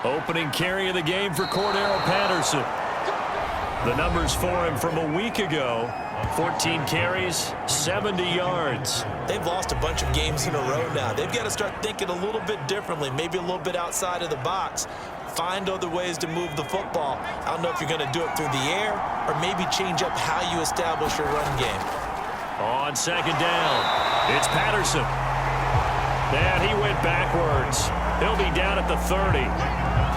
Opening carry of the game for Cordero Patterson. The numbers for him from a week ago: 14 carries, 70 yards. They've lost a bunch of games in a row now. They've got to start thinking a little bit differently, maybe a little bit outside of the box. Find other ways to move the football. I don't know if you're going to do it through the air or maybe change up how you establish your run game. On second down, it's Patterson. And he went backwards. He'll be down at the 30.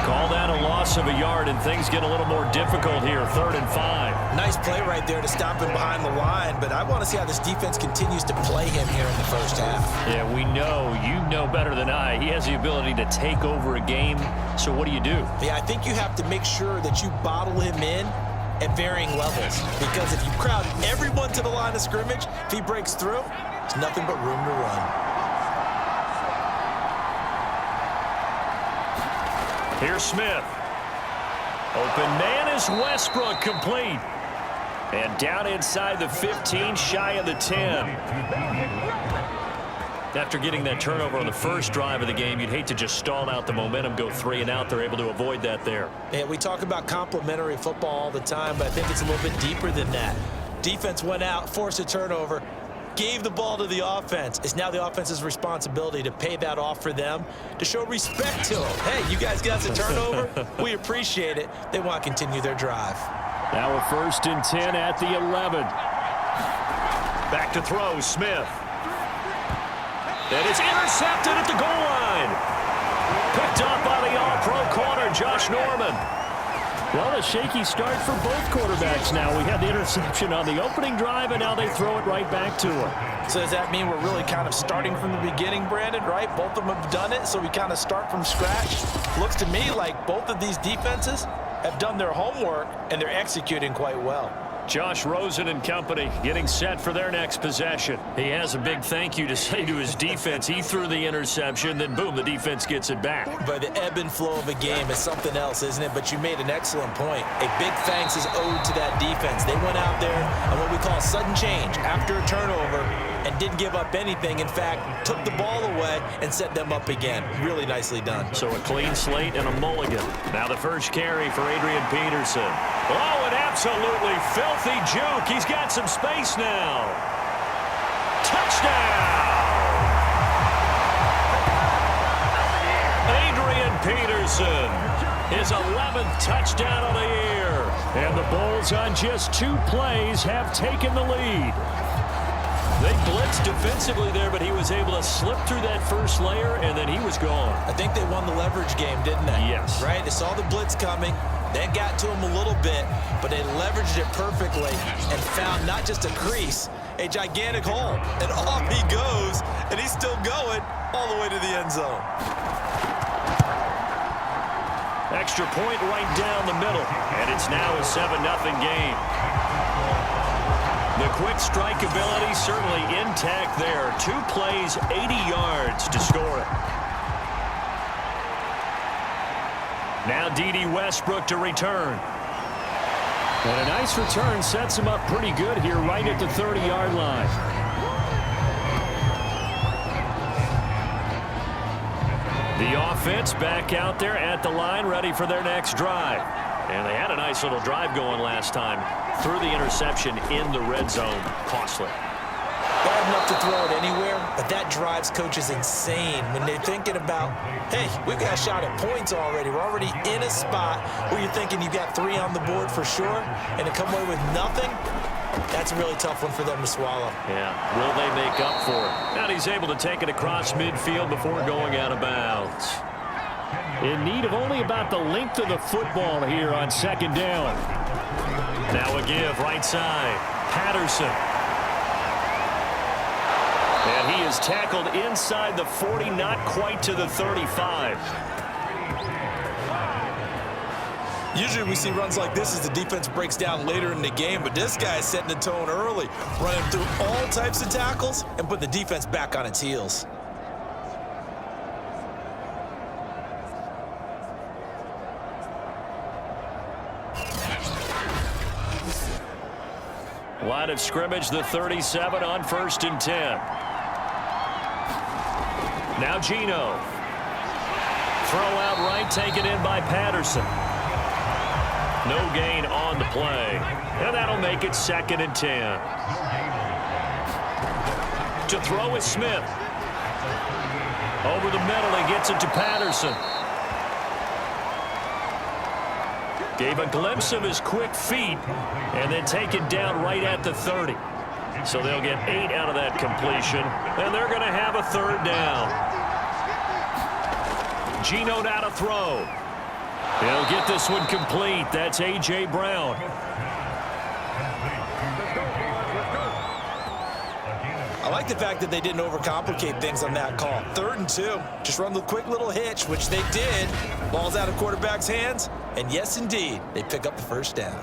Call that a loss of a yard, and things get a little more difficult here. 3rd and 5. Nice play right there to stop him behind the line, but I want to see how this defense continues to play him here in the first half. Yeah, we know. You know better than I. He has the ability to take over a game, so what do you do? Yeah, I think you have to make sure that you bottle him in at varying levels, because if you crowd everyone to the line of scrimmage, if he breaks through, there's nothing but room to run. Here's Smith. Open man is Westbrook, complete. And down inside the 15, shy of the 10. After getting that turnover on the first drive of the game, you'd hate to just stall out the momentum, go 3 and out. They're able to avoid that there. Yeah, we talk about complementary football all the time, but I think it's a little bit deeper than that. Defense went out, forced a turnover, gave the ball to the offense. It's now the offense's responsibility to pay that off for them, to show respect to them. Hey, you guys got the turnover? We appreciate it. They want to continue their drive. Now a 1st and 10 at the 11. Back to throw, Smith. And it's intercepted at the goal line. Picked up by the all-pro corner, Josh Norman. Well, a shaky start for both quarterbacks now. We had the interception on the opening drive, and now they throw it right back to him. So does that mean we're really kind of starting from the beginning, Brandon, right? Both of them have done it, so we kind of start from scratch. Looks to me like both of these defenses have done their homework, and they're executing quite well. Josh Rosen and company getting set for their next possession. He has a big thank you to say to his defense. He threw the interception, then boom, the defense gets it back. But the ebb and flow of a game is something else, isn't it? But you made an excellent point. A big thanks is owed to that defense. They went out there on what we call sudden change after a turnover and didn't give up anything. In fact, took the ball away and set them up again. Really nicely done. So a clean slate and a mulligan. Now the first carry for Adrian Peterson. Oh, an absolutely filthy juke. He's got some space now. Touchdown! Adrian Peterson, his 11th touchdown of the year. And the Bulls on just 2 plays have taken the lead. They blitzed defensively there, but he was able to slip through that first layer, and then he was gone. I think they won the leverage game, didn't they? Yes. Right? They saw the blitz coming. That got to him a little bit, but they leveraged it perfectly and found not just a crease, a gigantic hole. And off he goes, and he's still going all the way to the end zone. Extra point right down the middle, and it's now a 7-0 game. The quick strike ability certainly intact there. 2 plays, 80 yards to score it. Now D.D. Westbrook to return. And a nice return sets him up pretty good here right at the 30-yard line. The offense back out there at the line, ready for their next drive. And they had a nice little drive going last time. Threw the interception in the red zone. Costly. Bad enough to throw it anywhere, but that drives coaches insane when they're thinking about, hey, we've got a shot at points already. We're already in a spot where you're thinking you got 3 on the board for sure, and to come away with nothing, that's a really tough one for them to swallow. Yeah, will they make up for it? And he's able to take it across midfield before going out of bounds. In need of only about the length of the football here on second down. Now a give right side. Patterson. And he is tackled inside the 40, not quite to the 35. Usually we see runs like this as the defense breaks down later in the game, but this guy is setting the tone early, running through all types of tackles and putting the defense back on its heels. Line of scrimmage, the 37 on 1st and 10. Now Gino. Throw out right, taken in by Patterson. No gain on the play. And that'll make it 2nd and 10. To throw is Smith. Over the middle, he gets it to Patterson. Gave a glimpse of his quick feet and then taken down right at the 30. So they'll get 8 out of that completion, and they're going to have a 3rd down. Geno now to throw. He'll get this one complete. That's A.J. Brown. I like the fact that they didn't overcomplicate things on that call. 3rd and 2. Just run the quick little hitch, which they did. Ball's out of quarterback's hands. And yes, indeed, they pick up the 1st down.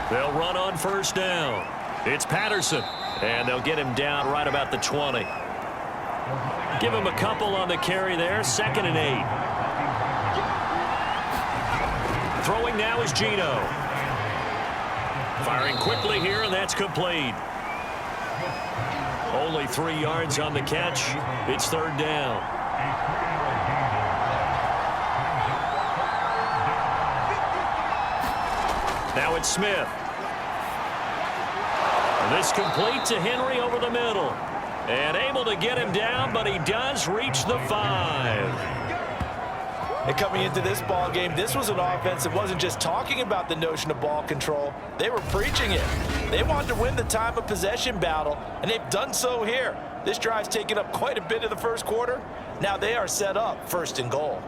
They'll run on 1st down. It's Patterson. And they'll get him down right about the 20. Give him a couple on the carry there. 2nd and 8. Throwing now is Geno. Firing quickly here, and that's complete. Only 3 yards on the catch. It's 3rd down. Now it's Smith. And this complete to Henry over the middle. And able to get him down, but he does reach the 5. And coming into this ball game, this was an offense that wasn't just talking about the notion of ball control. They were preaching it. They wanted to win the time of possession battle, and they've done so here. This drive's taken up quite a bit of the 1st quarter. Now they are set up 1st and goal.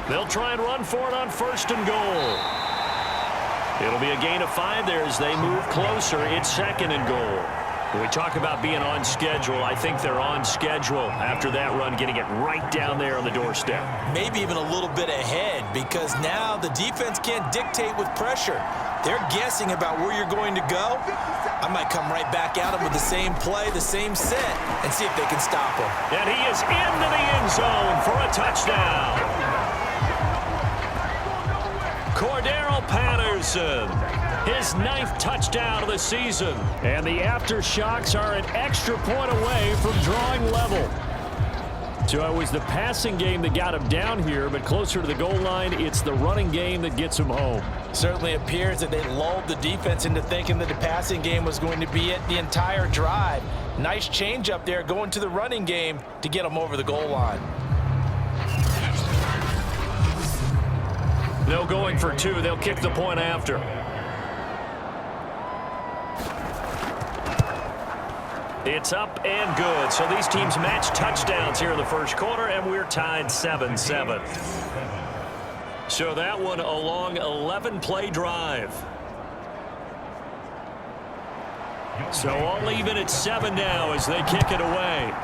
They'll try and run for it on 1st and goal. It'll be a gain of 5 there as they move closer. It's 2nd and goal. When we talk about being on schedule, I think they're on schedule after that run, getting it right down there on the doorstep. Maybe even a little bit ahead, because now the defense can't dictate with pressure. They're guessing about where you're going to go. I might come right back at them with the same play, the same set, and see if they can stop him. And he is into the end zone for a touchdown. Cordero Patterson, his 9th touchdown of the season. And the Aftershocks are an extra point away from drawing level. So it was the passing game that got him down here, but closer to the goal line, it's the running game that gets him home. Certainly appears that they lulled the defense into thinking that the passing game was going to be it the entire drive. Nice change up there going to the running game to get them over the goal line. No going for 2. They'll kick the point after. It's up and good. So these teams match touchdowns here in the 1st quarter, and we're tied 7-7. So that one a long 11-play drive. So all even at 7 now as they kick it away.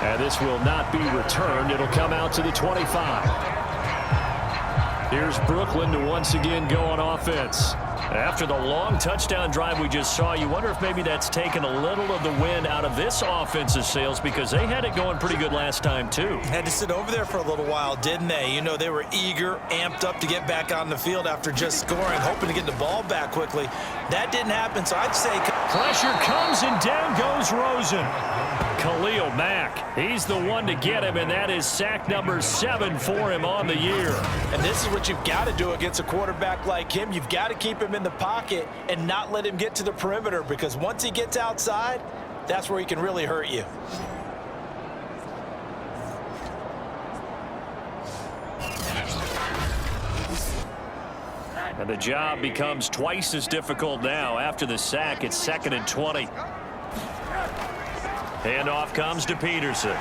And this will not be returned. It'll come out to the 25. Here's Brooklyn to once again go on offense. After the long touchdown drive we just saw, you wonder if maybe that's taken a little of the wind out of this offense's sails, because they had it going pretty good last time too. Had to sit over there for a little while, didn't they? You know, they were eager, amped up to get back on the field after just scoring, hoping to get the ball back quickly. That didn't happen, so I'd say... Pressure comes and down goes Rosen. Khalil Mack, he's the one to get him, and that is sack number 7 for him on the year. And this is what you've got to do against a quarterback like him. You've got to keep him in the pocket and not let him get to the perimeter, because once he gets outside, that's where he can really hurt you. And the job becomes twice as difficult now. After the sack, it's 2nd and 20. Handoff comes to Peterson.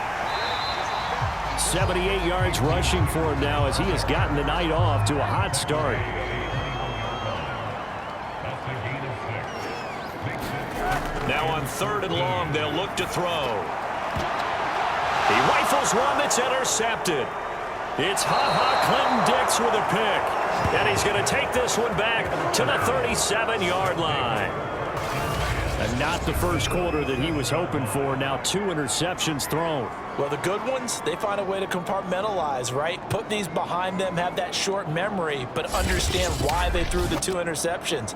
78 yards rushing for him now as he has gotten the night off to a hot start. Now on 3rd and long, they'll look to throw. He rifles one that's intercepted. It's Ha-Ha Clinton Dix with a pick. And he's going to take this one back to the 37-yard line. And not the first quarter that he was hoping for. Now 2 interceptions thrown. Well, the good ones, they find a way to compartmentalize, right? Put these behind them, have that short memory, but understand why they threw the 2 interceptions.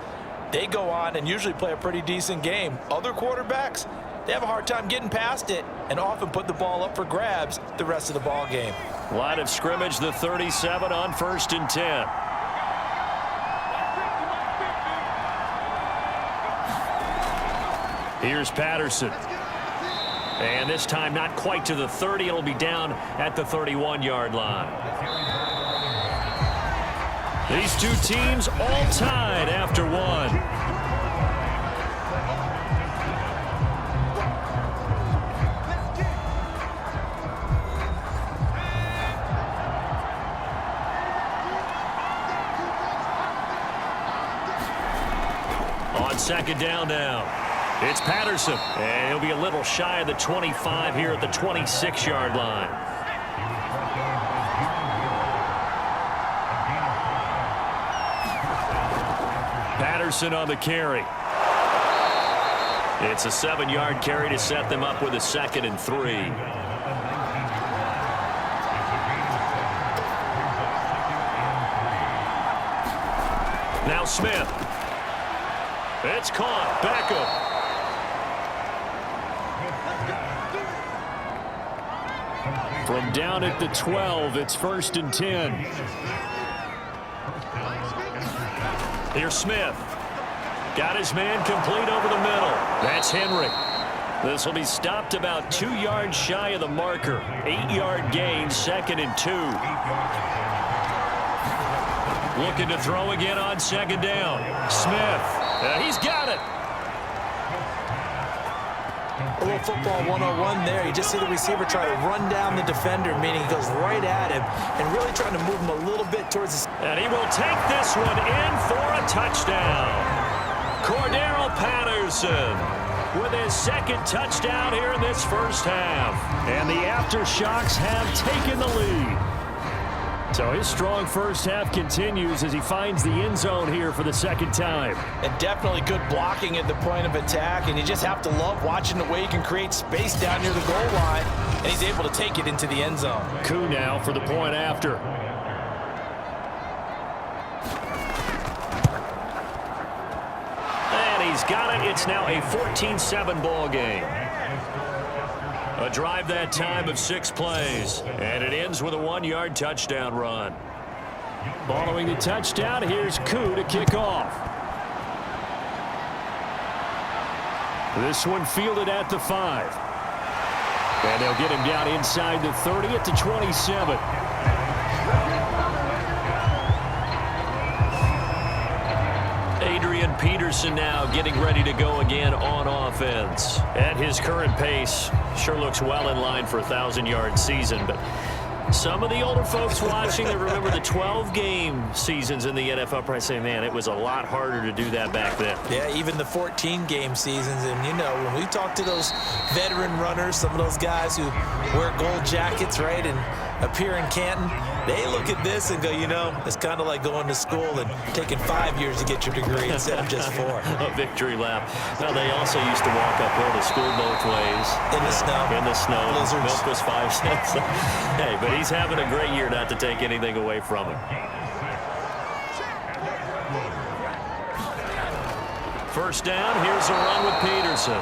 They go on and usually play a pretty decent game. Other quarterbacks, they have a hard time getting past it and often put the ball up for grabs the rest of the ball game. Line of scrimmage, the 37 on 1st and 10. Here's Patterson. And this time not quite to the 30. It'll be down at the 31-yard line. These two teams all tied after one. On 2nd down now. It's Patterson, and he'll be a little shy of the 25 here at the 26-yard line. Patterson on the carry. It's a 7-yard carry to set them up with a 2nd and 3. Now Smith. It's caught. Beckham. From down at the 12, it's 1st and 10. Here's Smith. Got his man complete over the middle. That's Henry. This will be stopped about 2 yards shy of the marker. 8-yard gain, 2nd and 2. Looking to throw again on 2nd down. Smith. He's got it. A little football 101 there. You just see the receiver try to run down the defender, meaning he goes right at him and really trying to move him a little bit towards the... And he will take this one in for a touchdown. Cordero Patterson with his 2nd touchdown here in this first half. And the Aftershocks have taken the lead. So his strong first half continues as he finds the end zone here for the 2nd time. And definitely good blocking at the point of attack, and you just have to love watching the way he can create space down near the goal line, and he's able to take it into the end zone. Coup now for the point after. And he's got it. It's now a 14-7 ball game. A drive that time of 6 plays. And it ends with a 1-yard touchdown run. Following the touchdown, here's Coup to kick off. This one fielded at the 5. And they'll get him down inside the 30 at the 27. Adrian Peterson now getting ready to go again on offense. At his current pace, sure looks well in line for a 1,000-yard season, but some of the older folks watching that remember the 12-game seasons in the NFL probably say, man, it was a lot harder to do that back then. Yeah, even the 14-game seasons. And, you know, when we talk to those veteran runners, some of those guys who wear gold jackets, right, and appear in Canton, they look at this and go, you know, it's kind of like going to school and taking 5 years to get your degree instead of just 4. A victory lap. Now, they also used to walk uphill to school both ways. In the snow. In the snow. Blizzards. Milk was 5 cents. Hey, but he's having a great year, not to take anything away from him. First down, here's a run with Peterson.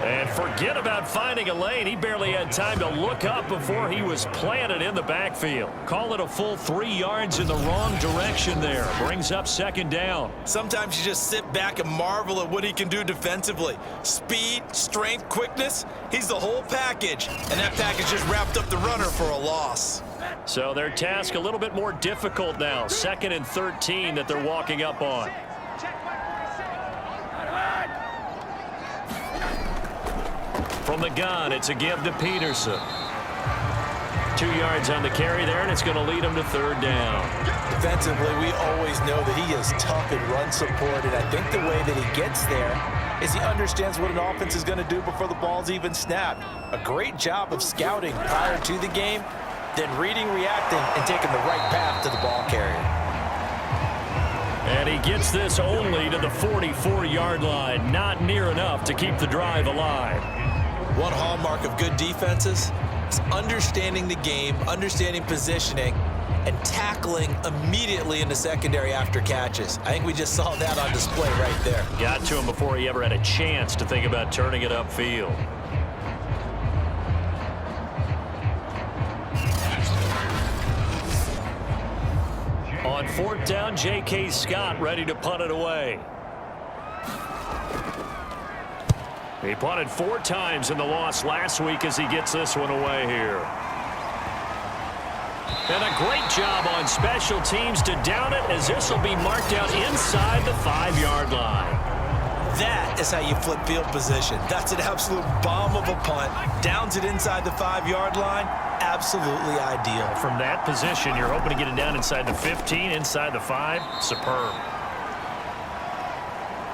And forget about finding a lane. He barely had time to look up before he was planted in the backfield. Call it a full 3 yards in the wrong direction there. Brings up 2nd down. Sometimes you just sit back and marvel at what he can do defensively. Speed, strength, quickness, he's the whole package. And that package just wrapped up the runner for a loss. So their task a little bit more difficult now. 2nd and 13 that they're walking up on. From the gun, it's a give to Peterson. 2 yards on the carry there, and it's going to lead him to 3rd down. Defensively, we always know that he is tough in run support, and I think the way that he gets there is he understands what an offense is going to do before the ball's even snapped. A great job of scouting prior to the game, then reading, reacting, and taking the right path to the ball carrier. And he gets this only to the 44-yard line. Not near enough to keep the drive alive. One hallmark of good defenses is understanding the game, understanding positioning, and tackling immediately in the secondary after catches. I think we just saw that on display right there. Got to him before he ever had a chance to think about turning it upfield. On fourth down, J.K. Scott ready to punt it away. He punted 4 times in the loss last week as he gets this one away here. And a great job on special teams to down it, as this will be marked out inside the 5-yard line. That is how you flip field position. That's an absolute bomb of a punt. Downs it inside the 5-yard line. Absolutely ideal. From that position, you're hoping to get it down inside the 15, inside the 5. Superb.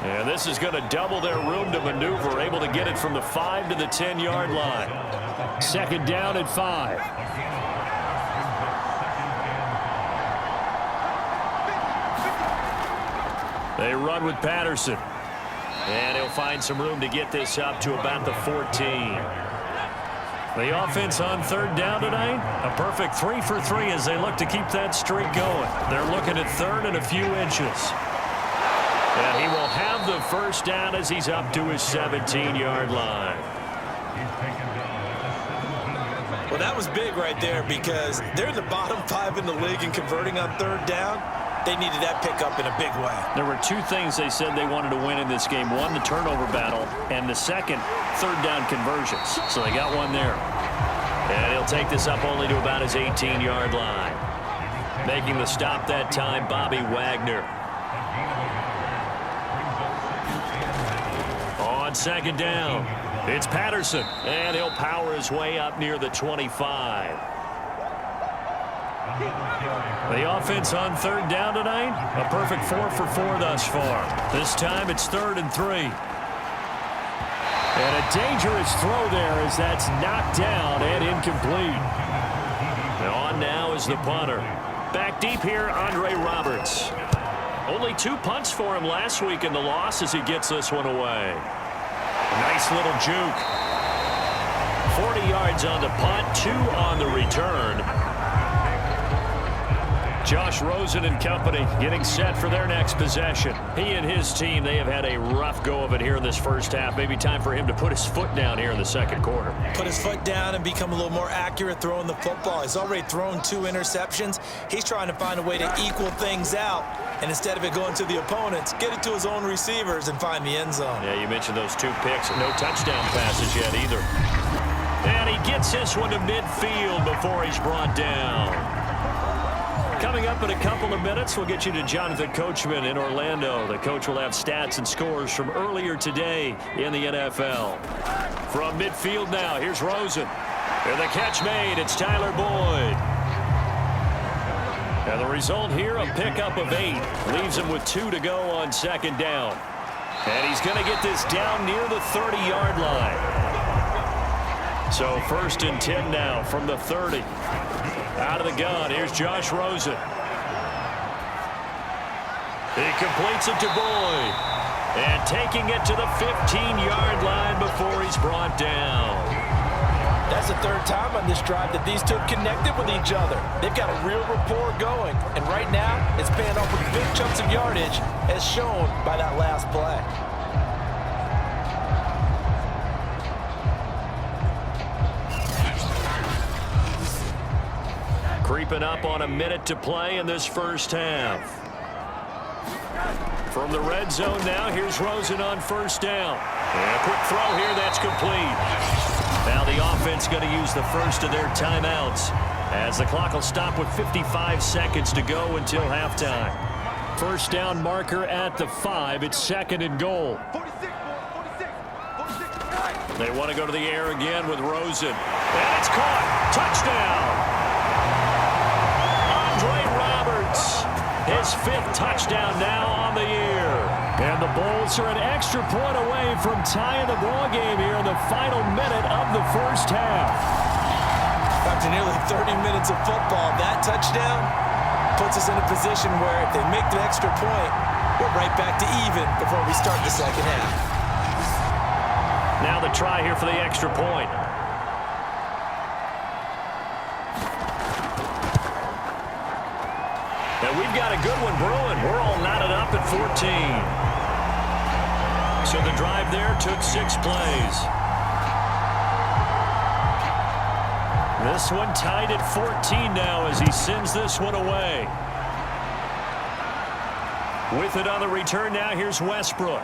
And this is going to double their room to maneuver, able to get it from the 5 to the 10-yard line. Second down at 5. They run with Patterson. And he'll find some room to get this up to about the 14. The offense on third down tonight, a perfect 3 for 3 as they look to keep that streak going. They're looking at third and a few inches. And he will have the first down as he's up to his 17-yard line. Well, that was big right there because they're in the bottom 5 in the league and converting on third down. They needed that pickup in a big way. There were 2 things they said they wanted to win in this game. One, the turnover battle, and the second, third down conversions. So they got one there. And he'll take this up only to about his 18-yard line. Making the stop that time, Bobby Wagner. On second down, it's Patterson. And he'll power his way up near the 25. The offense on third down tonight, a perfect 4 for 4 thus far. This time it's 3rd and 3. And a dangerous throw there as that's knocked down and incomplete. On now is the punter. Back deep here, Andre Roberts. Only 2 punts for him last week in the loss as he gets this one away. Nice little juke. 40 yards on the punt, 2 on the return. Josh Rosen and company getting set for their next possession. He and his team, they have had a rough go of it here in this first half. Maybe time for him to put his foot down here in the second quarter. Put his foot down and become a little more accurate throwing the football. He's already thrown 2 interceptions. He's trying to find a way to equal things out. And instead of it going to the opponents, get it to his own receivers and find the end zone. Yeah, you mentioned those 2 picks. No touchdown passes yet either. And he gets this one to midfield before he's brought down. Coming up in a couple of minutes, we'll get you to Jonathan Coachman in Orlando. The coach will have stats and scores from earlier today in the NFL. From midfield now, here's Rosen. And the catch made, it's Tyler Boyd. And the result here, a pickup of 8. Leaves him with 2 to go on second down. And he's going to get this down near the 30-yard line. So 1st and 10 now from the 30. Out of the gun, here's Josh Rosen. He completes it to Boyd. And taking it to the 15-yard line before he's brought down. That's the 3rd time on this drive that these 2 have connected with each other. They've got a real rapport going. And right now, it's paying off with big chunks of yardage, as shown by that last play. Creeping up on a minute to play in this first half. From the red zone now, here's Rosen on 1st down. And a quick throw here, that's complete. Now the offense going to use the first of their timeouts as the clock will stop with 55 seconds to go until halftime. 1st down marker at the 5. It's 2nd and goal. They want to go to the air again with Rosen. And it's caught. Touchdown. His 5th touchdown now on the year. And the Bulls are an extra point away from tying the ball game here in the final minute of the first half. After nearly 30 minutes of football, that touchdown puts us in a position where if they make the extra point, we're right back to even before we start the second half. Now the try here for the extra point. And we've got a good one brewing. We're all knotted up at 14. So the drive there took 6 plays. This one tied at 14 now as he sends this one away. With it on the return now, here's Westbrook.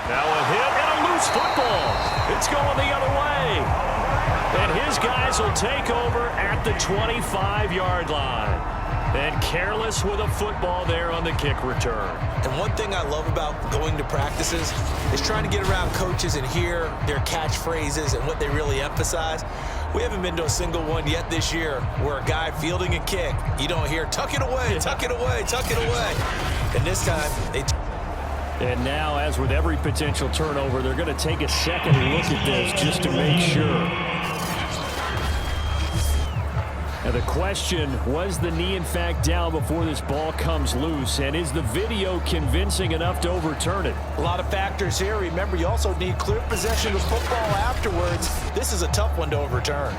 Now a hit and a loose football. It's going the other way. And his guys will take over at the 25-yard line. And careless with a football there on the kick return. And one thing I love about going to practices is trying to get around coaches and hear their catchphrases and what they really emphasize. We haven't been to a single one yet this year where a guy fielding a kick, you don't hear, tuck it away, tuck it away, tuck it away. And this time, they... And now, as with every potential turnover, they're going to take a second look at this just to make sure. Now the question, was the knee in fact down before this ball comes loose? And is the video convincing enough to overturn it? A lot of factors here. Remember, you also need clear possession of football afterwards. This is a tough one to overturn.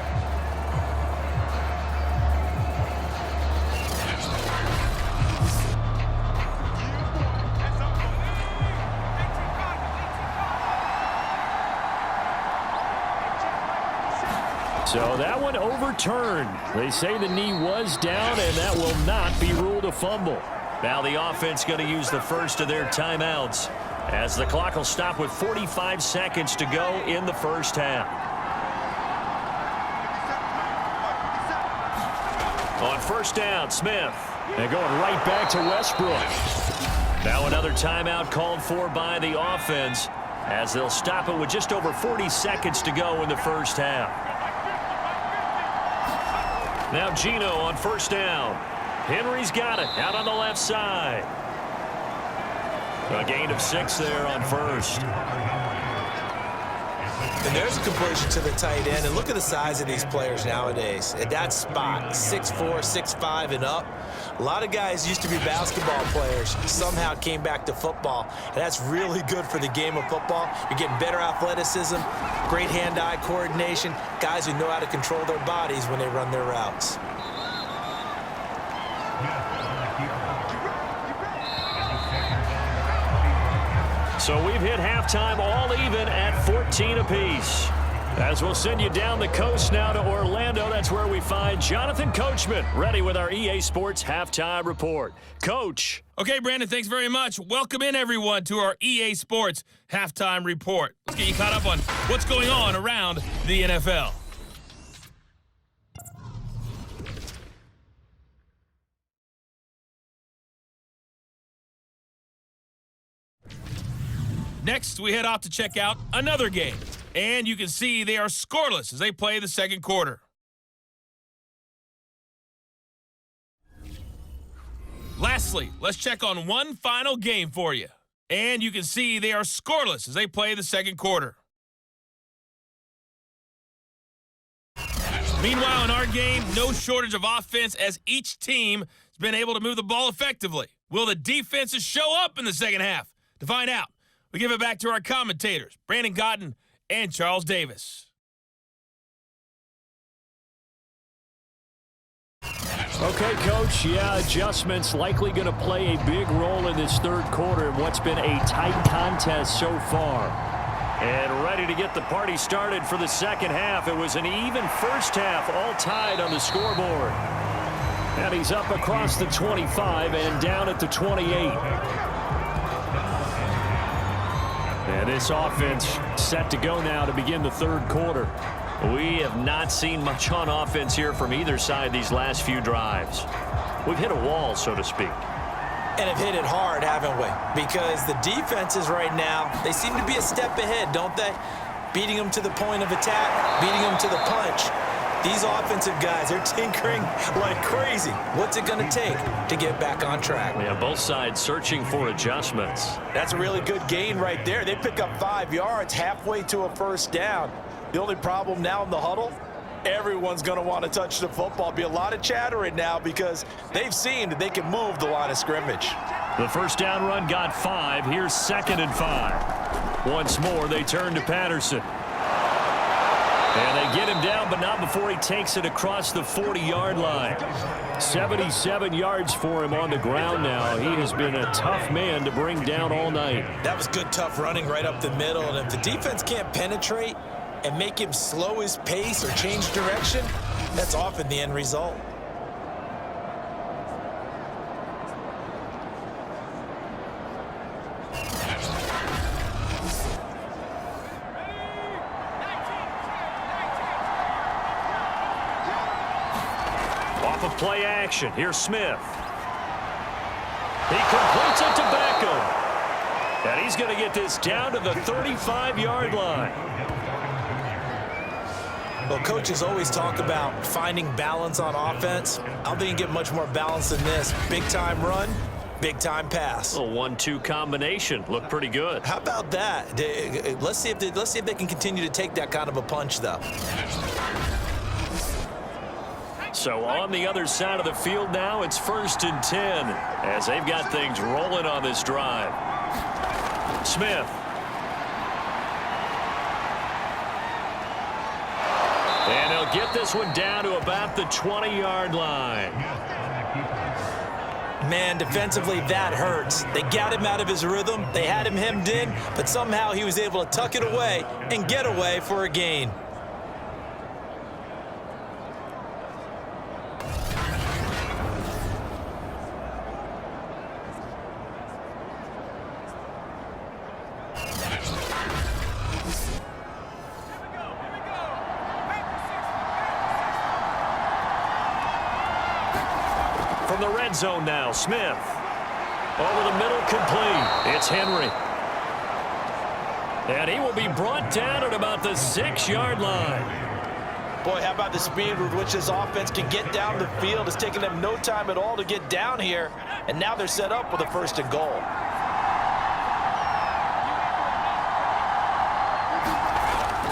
So that one overturned. They say the knee was down, and that will not be ruled a fumble. Now the offense going to use the first of their timeouts as the clock will stop with 45 seconds to go in the first half. On first down, Smith. They're going right back to Westbrook. Now another timeout called for by the offense as they'll stop it with just over 40 seconds to go in the first half. Now Gino on first down. Henry's got it out on the left side. A gain of 6 there on first. And there's a completion to the tight end. And look at the size of these players nowadays. At that spot, 6'4", 6'5", and up. A lot of guys used to be basketball players, somehow came back to football. And that's really good for the game of football. You're getting better athleticism, great hand-eye coordination, guys who know how to control their bodies when they run their routes. So we've hit halftime all even at 14 apiece. As we'll send you down the coast now to Orlando, that's where we find Jonathan Coachman, ready with our EA Sports Halftime Report. Coach. Okay, Brandon, thanks very much. Welcome in, everyone, to our EA Sports Halftime Report. Let's get you caught up on what's going on around the NFL. Next, we head off to check out another game. And you can see they are scoreless as they play the second quarter. Lastly, let's check on one final game for you. And you can see they are scoreless as they play the second quarter. Meanwhile, in our game, no shortage of offense as each team has been able to move the ball effectively. Will the defenses show up in the second half? To find out, we give it back to our commentators, Brandon Cotton and Charles Davis. Okay, Coach, adjustments likely going to play a big role in this third quarter in what's been a tight contest so far. And ready to get the party started for the second half. It was an even first half, all tied on the scoreboard. And he's up across the 25 and down at the 28. And this offense set to go now to begin the third quarter. We have not seen much on offense here from either side these last few drives. We've hit a wall, so to speak. And have hit it hard, haven't we? Because the defenses right now, they seem to be a step ahead, don't they? Beating them to the point of attack, beating them to the punch. These offensive guys, they're tinkering like crazy. What's it going to take to get back on track? We have both sides searching for adjustments. That's a really good gain right there. They pick up 5 yards halfway to a first down. The only problem now in the huddle, Everyone's going to want to touch the football. Be a lot of chatter right now because they've seen that they can move the line of scrimmage. The first down run got 5. Here's 2nd and 5. Once more, they turn to Patterson. And they get him down, but not before he takes it across the 40-yard line. 77 yards for him on the ground now. He has been a tough man to bring down all night. That was good, tough running right up the middle. And if the defense can't penetrate and make him slow his pace or change direction, that's often the end result. Off of play action, here's Smith. He completes it to Beckham. And he's going to get this down to the 35-yard line. Well, coaches always talk about finding balance on offense. I don't think you get much more balance than this. Big-time run, big-time pass. A 1-2 combination. Looked pretty good. How about that? Let's see if they can continue to take that kind of a punch, though. So on the other side of the field now, it's 1st and 10 as they've got things rolling on this drive. Smith. And they'll get this one down to about the 20-yard line. Man, defensively, that hurts. They got him out of his rhythm. They had him hemmed in, but somehow he was able to tuck it away and get away for a gain. From the red zone now, Smith. Over the middle, complete. It's Henry. And he will be brought down at about the 6-yard line. Boy, how about the speed with which this offense can get down the field? It's taken them no time at all to get down here, and now they're set up with a 1st and goal.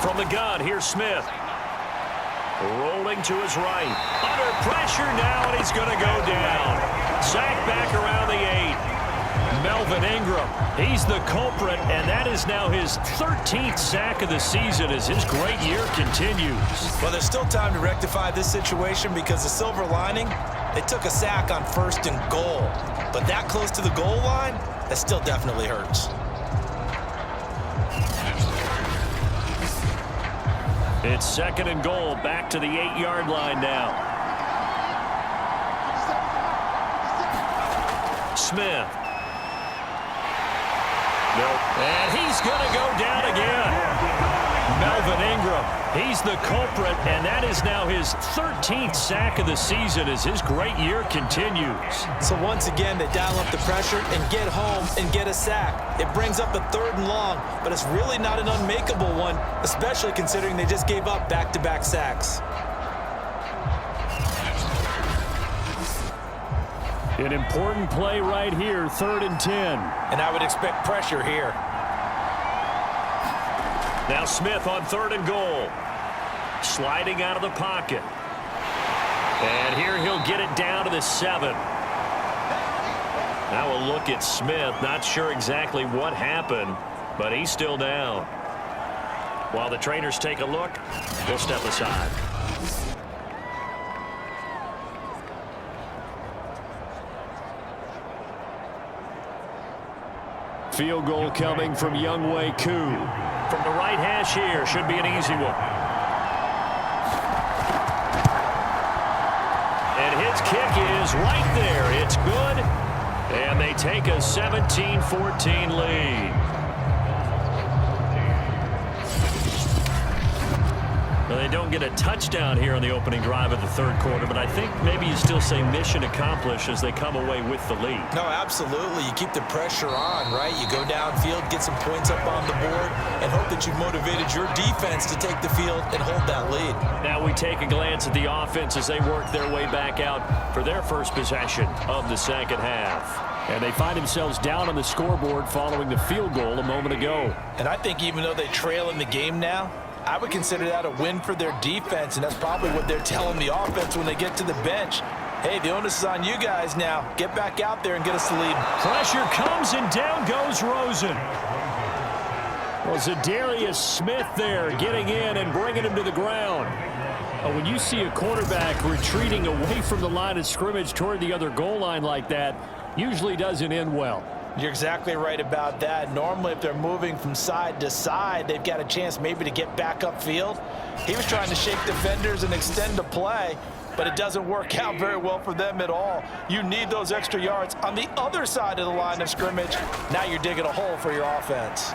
From the gun, here's Smith. Rolling to his right. Under pressure now, and he's going to go down. Sacked back around the 8. Melvin Ingram, he's the culprit, and that is now his 13th sack of the season as his great year continues. Well, there's still time to rectify this situation because the silver lining, they took a sack on 1st and goal. But that close to the goal line, that still definitely hurts. It's 2nd and goal, back to the 8-yard line now. Smith. Nope. And he's going to go down again. Melvin Ingram, he's the culprit, and that is now his 13th sack of the season as his great year continues. So once again, they dial up the pressure and get home and get a sack. It brings up a 3rd and long, but it's really not an unmakeable one, especially considering they just gave up back-to-back sacks. An important play right here, 3rd and 10. And I would expect pressure here. Now Smith on 3rd and goal. Sliding out of the pocket. And here he'll get it down to the 7. Now a look at Smith. Not sure exactly what happened, but he's still down. While the trainers take a look, we'll step aside. Field goal coming from Younghoe Koo. From the right hash here, should be an easy one. And his kick is right there. It's good. And they take a 17-14 lead. Well, they don't get a touchdown here on the opening drive of the 3rd quarter, but I think maybe you still say mission accomplished as they come away with the lead. No, absolutely. You keep the pressure on, right? You go downfield, get some points up on the board, and hope that you've motivated your defense to take the field and hold that lead. Now we take a glance at the offense as they work their way back out for their first possession of the 2nd half. And they find themselves down on the scoreboard following the field goal a moment ago. And I think even though they trail in the game now, I would consider that a win for their defense, and that's probably what they're telling the offense when they get to the bench. Hey, the onus is on you guys now. Get back out there and get us the lead. Pressure comes, and down goes Rosen. Well, Zadarius Smith there getting in and bringing him to the ground. When you see a quarterback retreating away from the line of scrimmage toward the other goal line like that, usually doesn't end well. You're exactly right about that. Normally, if they're moving from side to side, they've got a chance maybe to get back upfield. He was trying to shake defenders and extend the play, but it doesn't work out very well for them at all. You need those extra yards on the other side of the line of scrimmage. Now you're digging a hole for your offense.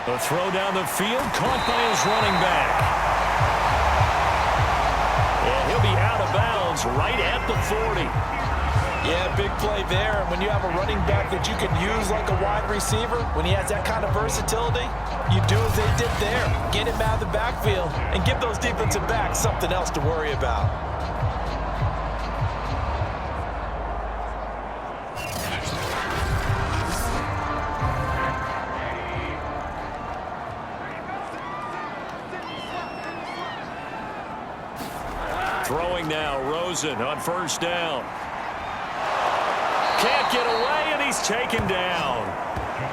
The throw down the field, caught by his running back. And he'll be out of bounds right at the 40. Yeah, big play there. And when you have a running back that you can use like a wide receiver, when he has that kind of versatility, you do as they did there. Get him out of the backfield and give those defensive backs something else to worry about. Throwing now, Rosen on first down. Can't get away, and he's taken down.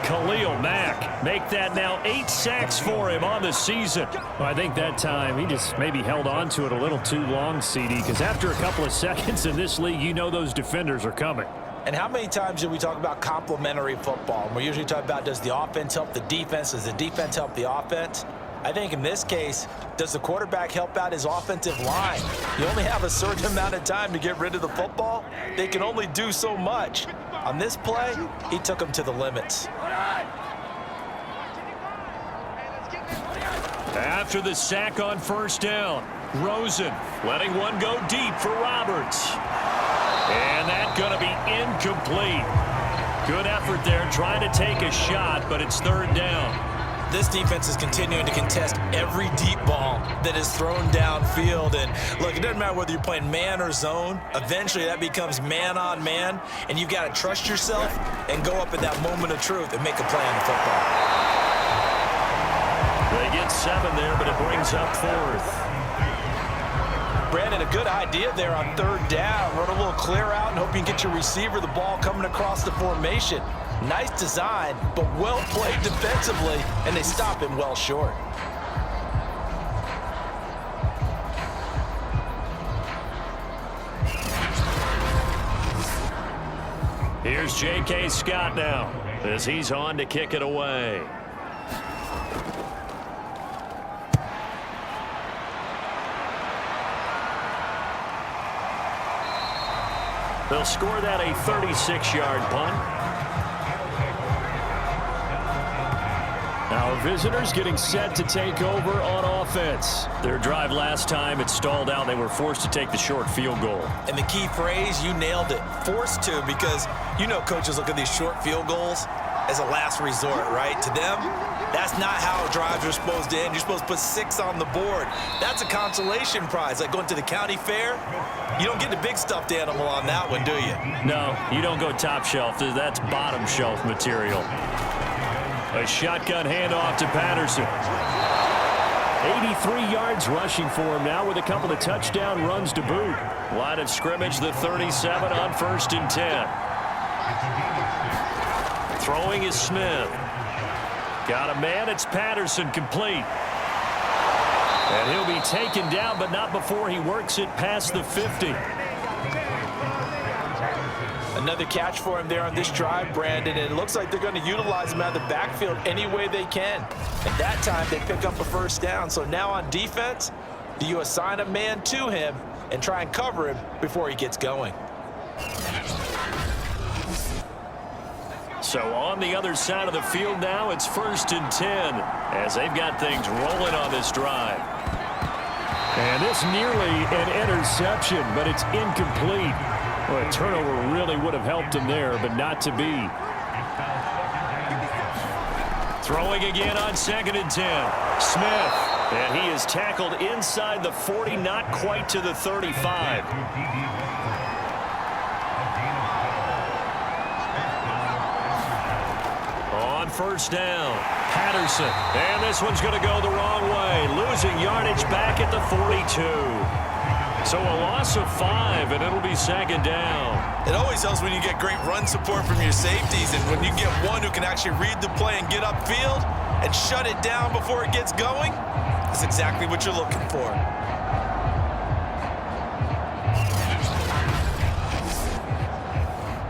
Khalil Mack make that now 8 sacks for him on the season. Well, I think that time he just maybe held on to it a little too long, CD, because after a couple of seconds in this league, you know those defenders are coming. And how many times do we talk about complementary football? We're usually talking about, does the offense help the defense? Does the defense help the offense? I think in this case, does the quarterback help out his offensive line? You only have a certain amount of time to get rid of the football. They can only do so much. On this play, he took them to the limits. After the sack on first down, Rosen letting one go deep for Roberts. And that's going to be incomplete. Good effort there trying to take a shot, but it's third down. This defense is continuing to contest every deep ball that is thrown downfield. And look, it doesn't matter whether you're playing man or zone. Eventually, that becomes man on man, and you've got to trust yourself and go up at that moment of truth and make a play on the football. They get 7 there, but it brings up fourth. Brandon, a good idea there on third down. Run a little clear out and hope you can get your receiver the ball coming across the formation. Nice design, but well played defensively, and they stop him well short. Here's J.K. Scott now as he's on to kick it away. They'll score that a 36-yard punt. Our visitors getting set to take over on offense. Their drive last time, it stalled out. They were forced to take the short field goal. And the key phrase, you nailed it, forced to, because you know coaches look at these short field goals as a last resort, right? To them, that's not how drives are supposed to end. You're supposed to put 6 on the board. That's a consolation prize, like going to the county fair. You don't get the big stuffed animal on that one, do you? No, you don't go top shelf. That's bottom shelf material. A shotgun handoff to Patterson. 83 yards rushing for him now with a couple of touchdown runs to boot. Line of scrimmage, the 37 on 1st and 10. Throwing is Smith. Got a man, it's Patterson, complete. And he'll be taken down, but not before he works it past the 50. Another catch for him there on this drive, Brandon, and it looks like they're going to utilize him out of the backfield any way they can. At that time, they pick up a first down. So now on defense, do you assign a man to him and try and cover him before he gets going? So on the other side of the field now, it's 1st and 10 as they've got things rolling on this drive. And it's nearly an interception, but it's incomplete. Well, a turnover really would have helped him there, but not to be. Throwing again on 2nd and 10. Smith. And he is tackled inside the 40, not quite to the 35. On first down. Patterson. And this one's going to go the wrong way. Losing yardage back at the 42. So a loss of 5, and it'll be second down. It always helps when you get great run support from your safeties, and when you get one who can actually read the play and get upfield and shut it down before it gets going, that's exactly what you're looking for.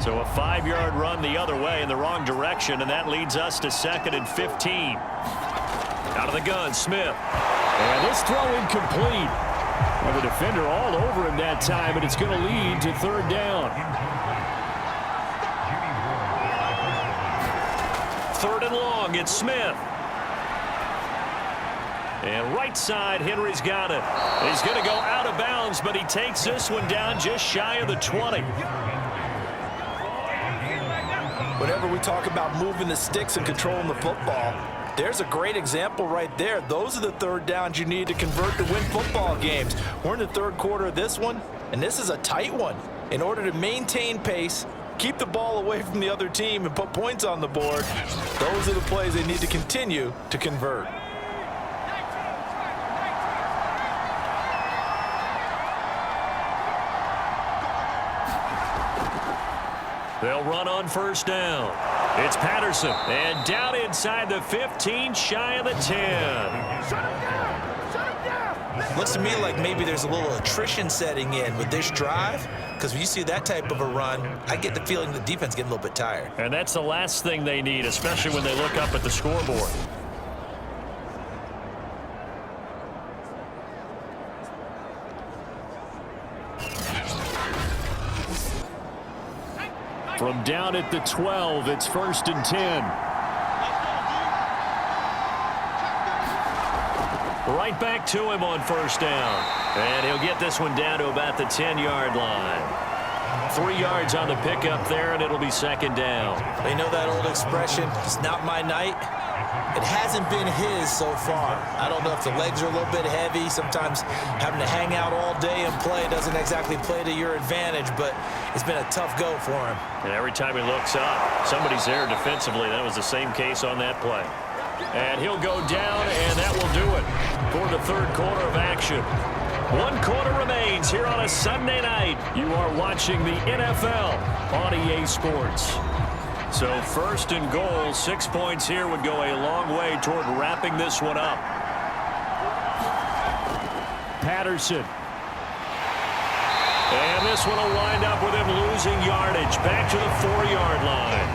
So a 5-yard run the other way in the wrong direction, and that leads us to 2nd and 15. Out of the gun, Smith. And this throw incomplete. Well, the defender all over him that time, and it's going to lead to 3rd down. 3rd and long, it's Smith. And right side, Henry's got it. He's going to go out of bounds, but he takes this one down just shy of the 20. Whenever we talk about moving the sticks and controlling the football, there's a great example right there. Those are the 3rd downs you need to convert to win football games. We're in the 3rd quarter of this one, and this is a tight one. In order to maintain pace, keep the ball away from the other team, and put points on the board, those are the plays they need to continue to convert. They'll run on first down. It's Patterson, and down inside the 15, shy of the 10. Looks to me like maybe there's a little attrition setting in with this drive, because when you see that type of a run, I get the feeling the defense getting a little bit tired. And that's the last thing they need, especially when they look up at the scoreboard. From down at the 12, it's 1st and 10. Right back to him on first down. And he'll get this one down to about the 10-yard line. 3 yards on the pickup there, and it'll be 2nd down. You know that old expression, it's not my night? It hasn't been his so far. I don't know if the legs are a little bit heavy. Sometimes having to hang out all day and play doesn't exactly play to your advantage, but it's been a tough go for him. And every time he looks up, somebody's there defensively. That was the same case on that play. And he'll go down, and that will do it for the 3rd quarter of action. 1 quarter remains here on a Sunday night. You are watching the NFL on EA Sports. So 1st and goal, 6 points here would go a long way toward wrapping this one up. Patterson. And this one will wind up with him losing yardage back to the 4-yard line.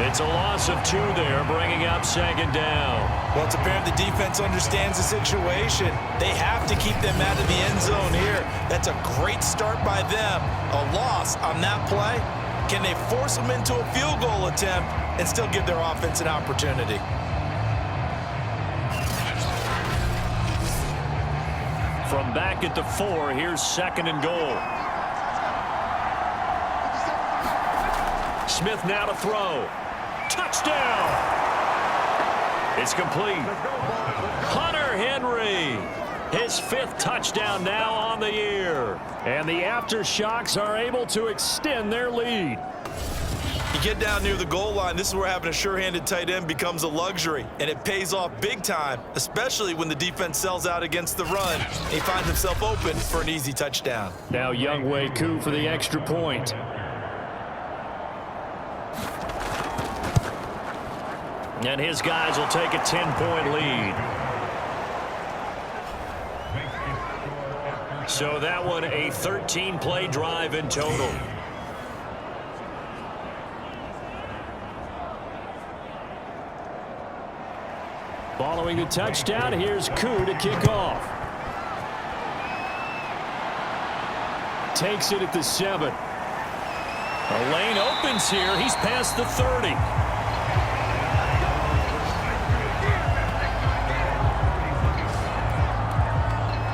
It's a loss of 2 there, bringing up 2nd down. Well, it's apparent the defense understands the situation. They have to keep them out of the end zone here. That's a great start by them. A loss on that play. Can they force them into a field goal attempt and still give their offense an opportunity? From back at the 4, here's 2nd and goal. Smith now to throw. Touchdown! It's complete. Hunter Henry. His 5th touchdown now on the year. And the Aftershocks are able to extend their lead. You get down near the goal line, this is where having a sure-handed tight end becomes a luxury, and it pays off big time, especially when the defense sells out against the run. He finds himself open for an easy touchdown. Now Younghoe Koo for the extra point. And his guys will take a 10-point lead. So that one a 13-play drive in total. Following the touchdown, here's Koo to kick off. Takes it at the 7. A lane opens here. He's past the 30.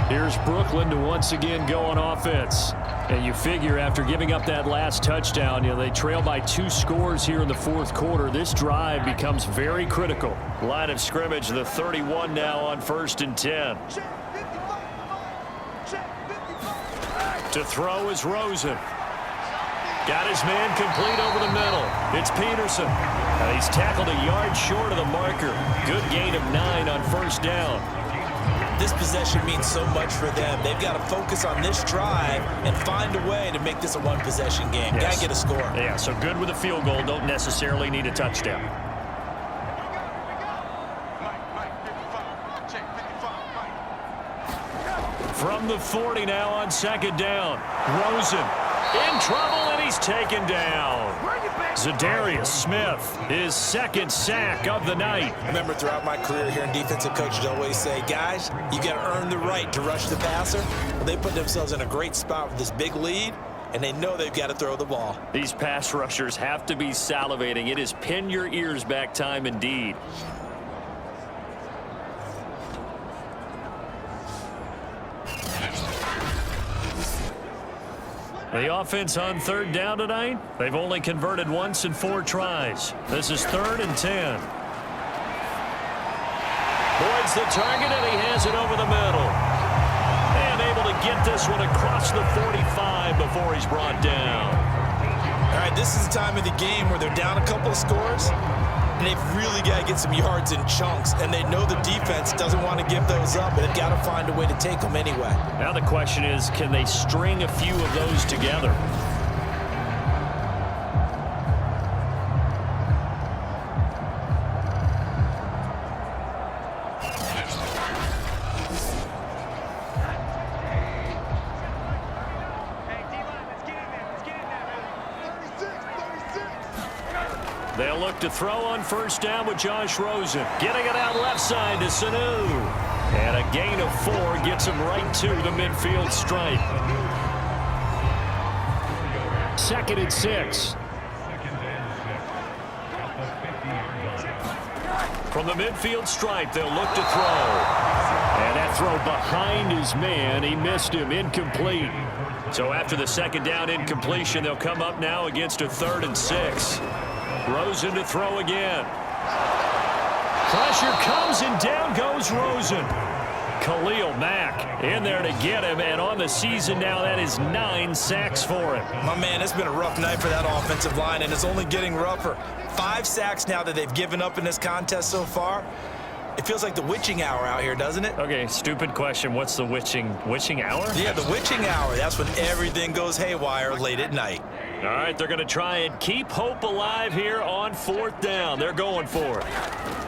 Here's Brooklyn to once again go on offense. And you figure after giving up that last touchdown, they trail by 2 scores here in the 4th quarter. This drive becomes very critical. Line of scrimmage, the 31 now on 1st and 10. To throw is Rosen. Got his man complete over the middle. It's Peterson. He's tackled a yard short of the marker. Good gain of 9 on first down. This possession means so much for them. They've got to focus on this drive and find a way to make this a one-possession game. Yes. Got to get a score. Yeah, so good with a field goal. Don't necessarily need a touchdown. From the 40 now on second down. Rosen in trouble, and he's taken down. Zadarius Smith, his second sack of the night. I remember throughout my career hearing defensive coaches always say, guys, you got to earn the right to rush the passer. Well, they put themselves in a great spot with this big lead, and they know they've got to throw the ball. These pass rushers have to be salivating. It is pin your ears back time indeed. The offense on third down tonight, they've only converted once in 4 tries. This is 3rd and 10. Boyd's the target, and he has it over the middle. And able to get this one across the 45 before he's brought down. All right, this is the time of the game where they're down a couple of scores, and they've really got to get some yards in chunks, and they know the defense doesn't want to give those up, but they've got to find a way to take them anyway. Now the question is, can they string a few of those together? They'll look to throw on first down with Josh Rosen. Getting it out left side to Sanu. And a gain of 4 gets him right to the midfield stripe. 2nd and 6. From the midfield stripe, they'll look to throw. And that throw behind his man. He missed him. Incomplete. So after the second down incompletion, they'll come up now against a 3rd and 6. Rosen to throw again. Pressure comes, and down goes Rosen. Khalil Mack in there to get him, and on the season now, that is 9 sacks for him. My man, it's been a rough night for that offensive line, and it's only getting rougher. 5 sacks now that they've given up in this contest so far. It feels like the witching hour out here, doesn't it? Okay, stupid question. What's the witching hour? Yeah, the witching hour. That's when everything goes haywire late at night. All right, they're going to try and keep hope alive here on 4th down. They're going for it.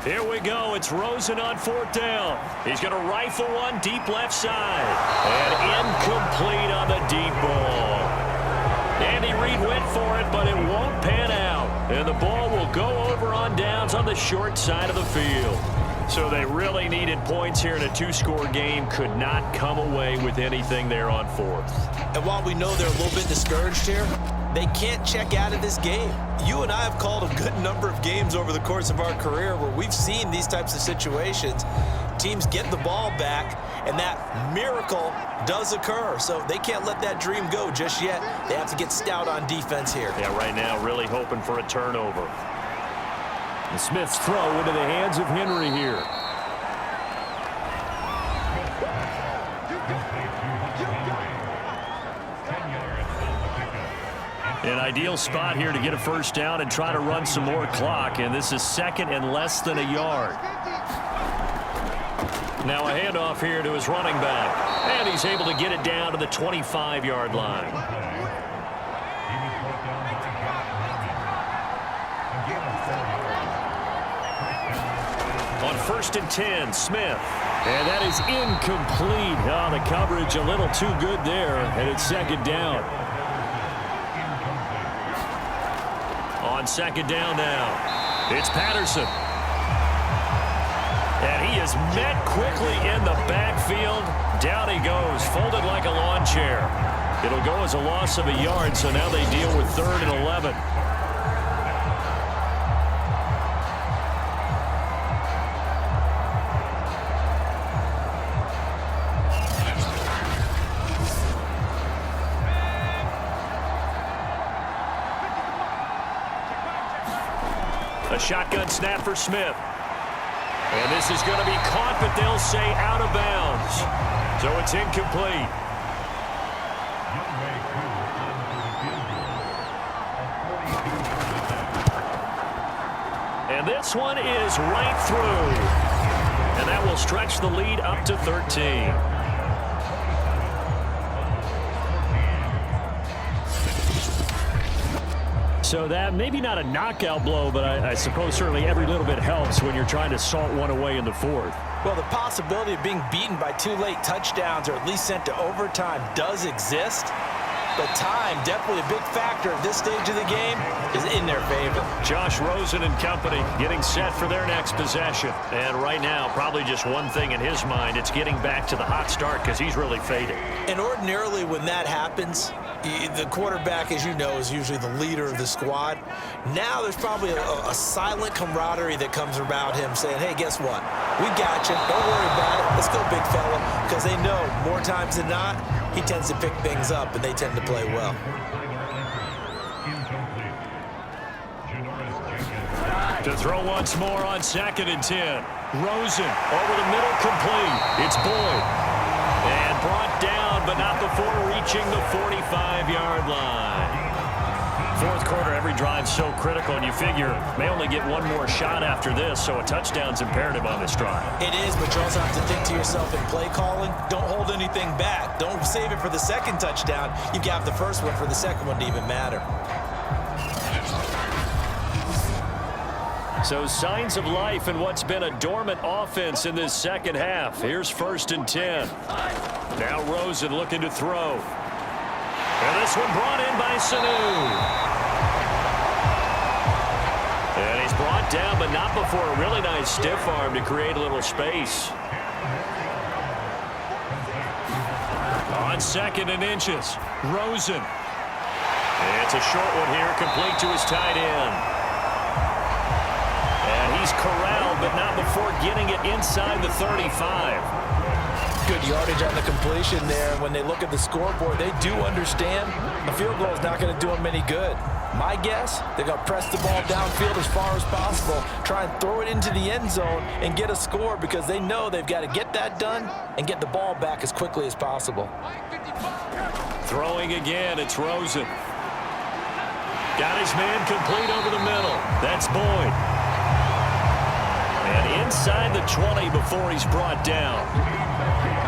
Here we go. It's Rosen on 4th down. He's going to rifle one deep left side. And incomplete on the deep ball. Andy Reid went for it, but it won't pan out. And the ball will go over on downs on the short side of the field. So they really needed points here in a 2-score game. Could not come away with anything there on 4th. And while we know they're a little bit discouraged here, they can't check out of this game. You and I have called a good number of games over the course of our career where we've seen these types of situations. Teams get the ball back, and that miracle does occur. So they can't let that dream go just yet. They have to get stout on defense here. Yeah, right now really hoping for a turnover. And Smith's throw into the hands of Henry here. An ideal spot here to get a first down and try to run some more clock, and this is 2nd and less than a yard. Now a handoff here to his running back, and he's able to get it down to the 25-yard line. On 1st and 10, Smith. And that is incomplete. Oh, the coverage a little too good there, and it's 2nd down. On 2nd down now, it's Patterson. And he is met quickly in the backfield. Down he goes, folded like a lawn chair. It'll go as a loss of a yard, so now they deal with 3rd and 11. A shotgun snap for Smith. And this is going to be caught, but they'll say out of bounds. So it's incomplete. And this one is right through. And that will stretch the lead up to 13. So that maybe not a knockout blow, but I suppose certainly every little bit helps when you're trying to salt one away in the fourth. Well, the possibility of being beaten by 2 late touchdowns or at least sent to overtime does exist. But time, definitely a big factor at this stage of the game, is in their favor. Josh Rosen and company getting set for their next possession. And right now, probably just one thing in his mind. It's getting back to the hot start because he's really fading. And ordinarily when that happens, the quarterback, as you know, is usually the leader of the squad. Now there's probably a silent camaraderie that comes about him saying, hey, guess what? We got you. Don't worry about it. Let's go, big fella. Because they know more times than not, he tends to pick things up, and they tend to play well. To throw once more on 2nd and 10. Rosen over the middle, complete. It's Boyd. And brought down, but not before reaching the 45-yard line. Fourth quarter, every drive's so critical, and you figure may only get one more shot after this, so a touchdown's imperative on this drive. It is, but you also have to think to yourself in play calling, don't hold anything back. Don't save it for the second touchdown. You've got the first one for the second one to even matter. So signs of life in what's been a dormant offense in this second half. Here's 1st and 10. Now Rosen looking to throw. And this one brought in by Sanu. And he's brought down, but not before a really nice stiff arm to create a little space. On 2nd and inches, Rosen. It's a short one here, complete to his tight end. And he's corralled, but not before getting it inside the 35. Good yardage on the completion there. When they look at the scoreboard, they do understand a field goal is not going to do them any good. My guess, they're going to press the ball downfield as far as possible, try and throw it into the end zone and get a score because they know they've got to get that done and get the ball back as quickly as possible. Throwing again, it's Rosen. Got his man complete over the middle. That's Boyd. And inside the 20 before he's brought down.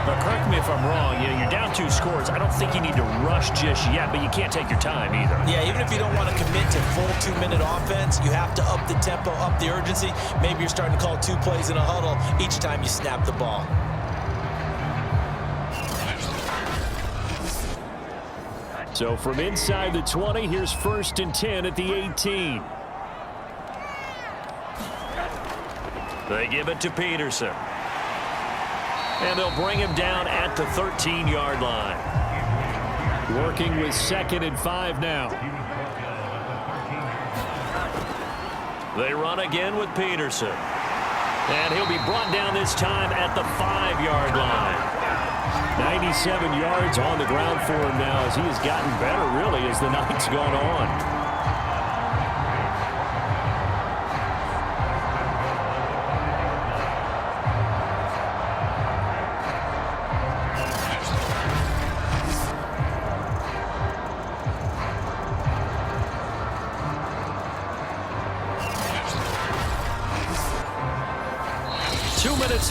But correct me if I'm wrong, you're down 2 scores. I don't think you need to rush just yet, but you can't take your time either. Yeah, even if you don't want to commit to full 2-minute offense, you have to up the tempo, up the urgency. Maybe you're starting to call 2 plays in a huddle each time you snap the ball. So from inside the 20, here's 1st and 10 at the 18. They give it to Peterson. And they'll bring him down at the 13-yard line. Working with 2nd and 5 now. They run again with Peterson. And he'll be brought down this time at the 5-yard line. 97 yards on the ground for him now as he has gotten better, really, as the night's gone on.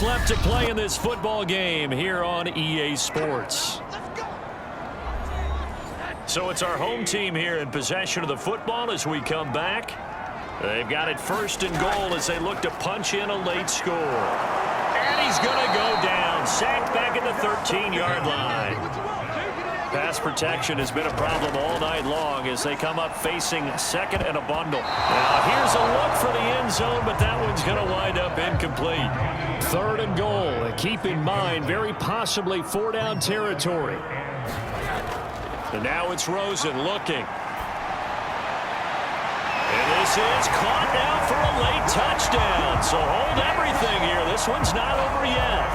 Left to play in this football game here on EA Sports. So it's our home team here in possession of the football as we come back. They've got it 1st and goal as they look to punch in a late score. And he's going to go down. Sacked back at the 13-yard line. Pass protection has been a problem all night long as they come up facing 2nd and a bundle. Now here's a look for the end zone, but that one's going to wind up incomplete. 3rd and goal. And keep in mind, very possibly 4-down territory. And now it's Rosen looking. And this is caught now for a late touchdown. So hold everything here. This one's not over yet.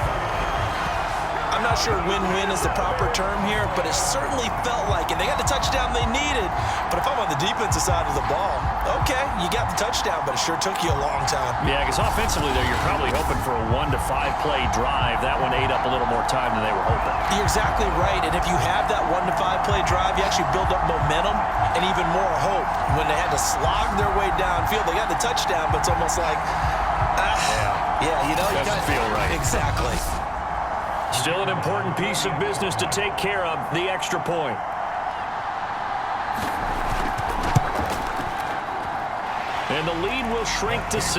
I'm not not sure win-win is the proper term here, but it certainly felt like it. They got the touchdown they needed, but if I'm on the defensive side of the ball, okay, you got the touchdown, but it sure took you a long time. Yeah, because offensively there, you're probably hoping for a 1 to 5 play drive. That one ate up a little more time than they were hoping. You're exactly right, and if you have that 1 to 5 play drive, you actually build up momentum and even more hope. When they had to slog their way downfield, they got the touchdown, but it's almost like, you know, you doesn't feel right. Exactly. Still an important piece of business to take care of, the extra point. And the lead will shrink to 6.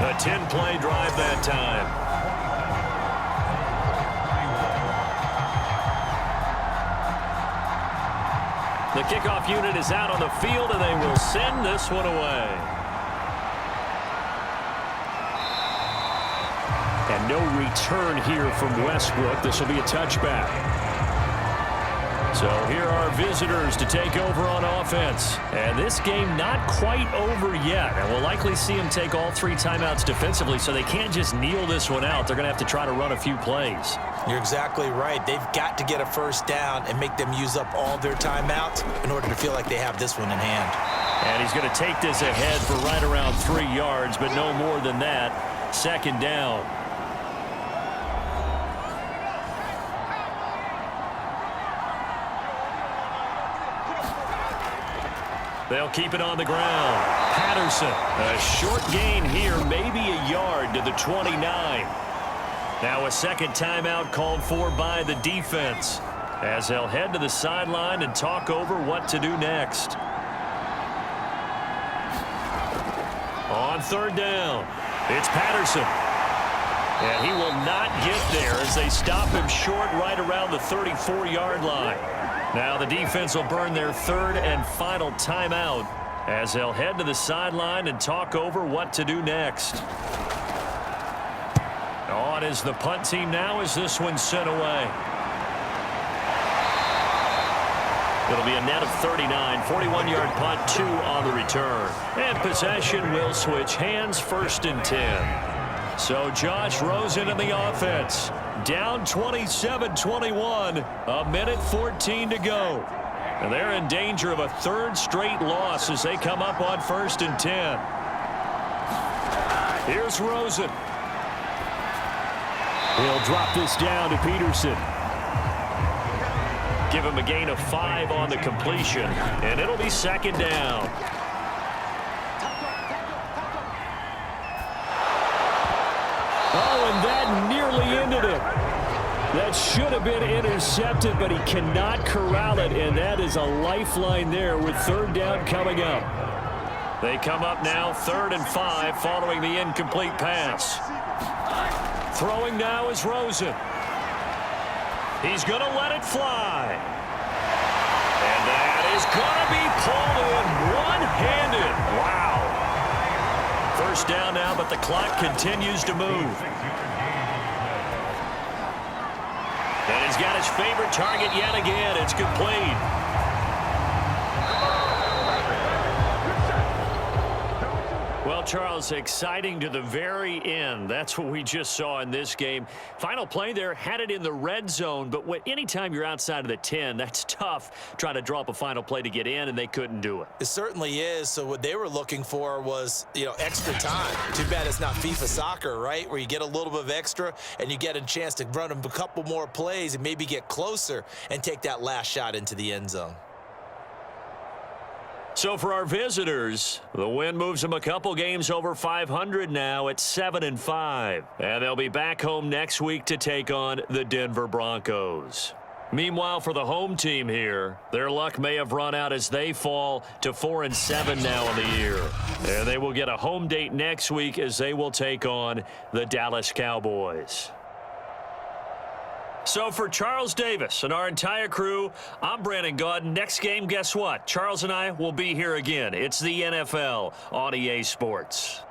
A 10-play drive that time. The kickoff unit is out on the field, and they will send this one away. And no return here from Westbrook. This will be a touchback. So here are visitors to take over on offense. And this game not quite over yet. And we'll likely see them take all 3 timeouts defensively, so they can't just kneel this one out. They're going to have to try to run a few plays. You're exactly right. They've got to get a first down and make them use up all their timeouts in order to feel like they have this one in hand. And he's going to take this ahead for right around 3 yards, but no more than that. 2nd down. They'll keep it on the ground. Patterson, a short gain here, maybe a yard to the 29. Now a second timeout called for by the defense as they'll head to the sideline and talk over what to do next. On 3rd down, it's Patterson. And he will not get there as they stop him short right around the 34-yard line. Now the defense will burn their 3rd and final timeout as they'll head to the sideline and talk over what to do next. On is the punt team now as this one's sent away. It'll be a net of 39, 41-yard punt, 2 on the return. And possession will switch hands, 1st and 10. So Josh Rosen in the offense. Down 27-21, a minute 14 to go. And they're in danger of a 3rd straight loss as they come up on 1st and 10. Here's Rosen. He'll drop this down to Peterson. Give him a gain of 5 on the completion, and it'll be 2nd down. Oh, and that nearly ended it. That should have been intercepted, but he cannot corral it, and that is a lifeline there with 3rd down coming up. They come up now 3rd and 5 following the incomplete pass. Throwing now is Rosen. He's going to let it fly. And that is going to be pulled in one-handed. Wow. 1st down now, but the clock continues to move. And he's got his favorite target yet again. It's complete. Well, Charles, exciting to the very end. That's what we just saw in this game. Final play there, had it in the red zone, but anytime you're outside of the 10, that's tough trying to draw up a final play to get in, and they couldn't do it. It certainly is. So what they were looking for was, extra time. Too bad it's not FIFA soccer, right, where you get a little bit of extra and you get a chance to run a couple more plays and maybe get closer and take that last shot into the end zone. So for our visitors, the win moves them a couple games over 500 now at 7-5. And they'll be back home next week to take on the Denver Broncos. Meanwhile, for the home team here, their luck may have run out as they fall to 4-7 now in the year. And they will get a home date next week as they will take on the Dallas Cowboys. So for Charles Davis and our entire crew, I'm Brandon Gaudin. Next game, guess what? Charles and I will be here again. It's the NFL on EA Sports.